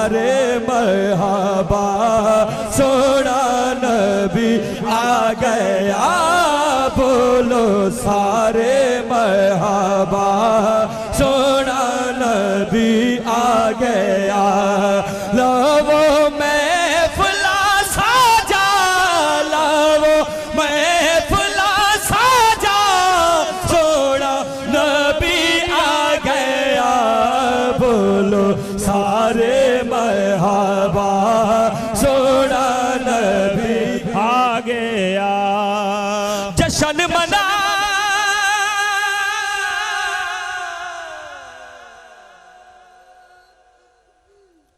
सारे मरहबा सोना नबी आ गया बोलो सारे मरहबा सोना नबी आ गया लवो महफिला साजा लवो महफिला साजा सोना नबी आ गया बोलो सारे मरहबा सोना नबी आ गया जश्न मना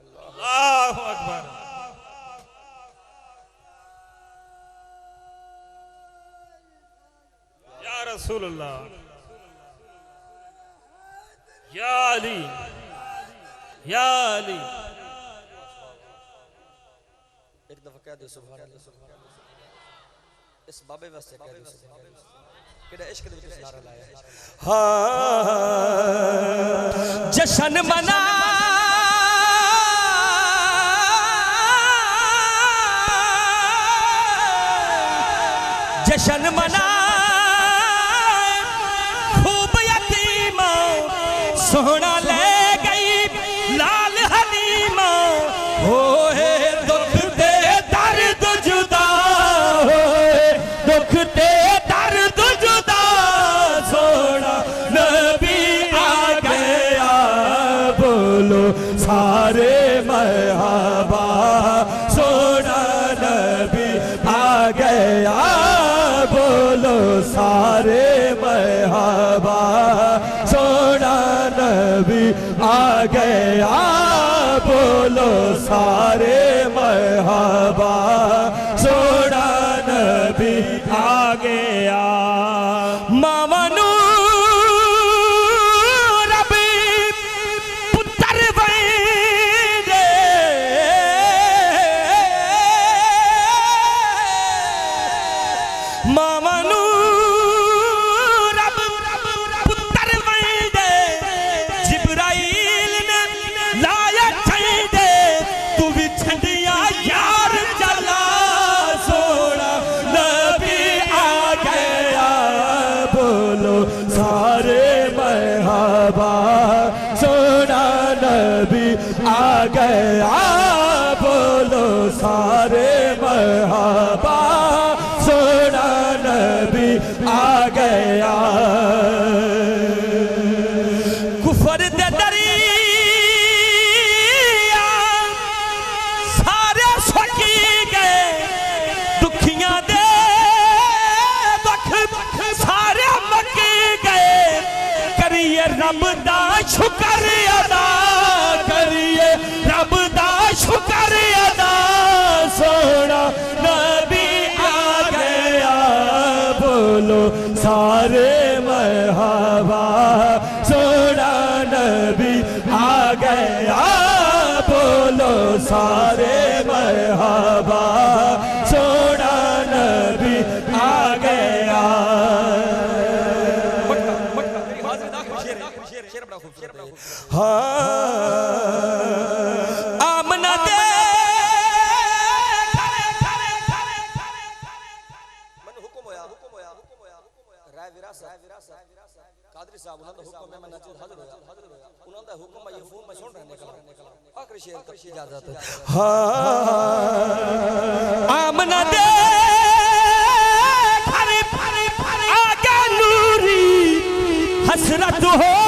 अल्लाहु अकबर या रसूलुल्लाह या अली या अली एक दफा कह दो सुभान अल्लाह इस बाबे वास्ते कह दो सुभान अल्लाह केड़ा इश्क दे विच नारा लाया हाँ जश्न मना जश्न मना खूब यतीमा सोना ले गई लाल हलीमा होए दुख दे दर्द जुदा होए दुख दे दर्द जुदा सोना नबी आ गया बोलो सारे मरहबा सोना नबी आ गया बोलो सारे मरहबा सोना नबी आ गया बोलो सारे मरहबा सोना नबी आ गया मामनू रबी पुत्र वैदे मामनू रब पुत्र वैदे जिब्राइल ने लाया छंदे तू भी छंदिया यार चला सोना नबी आ गया बोलो सारे मरहबा सोना नबी आ गया बोलो सारे मरहबा सोना नबी आ गया कुफर दे दरिया सारे सुकी गए दुखियां दे दुख सारे मकी गए करिए रब दा शुक्र अदा करिए रब दा शुक्र अदा सोना नबी आ गया बोलो सारे मरहबा सोना नबी आ गया बोलो सारे मरहबा सोना नबी आ गया हाँ आमना दे कादरी साहब उन्होंने हुक्म में नाजिल हाजिर होया उन्होंने हुक्म में ये फोन में सुन रहे निकला आखिरी शेर तक इजाजत हां आमना दे आगे नूरी हसरत हो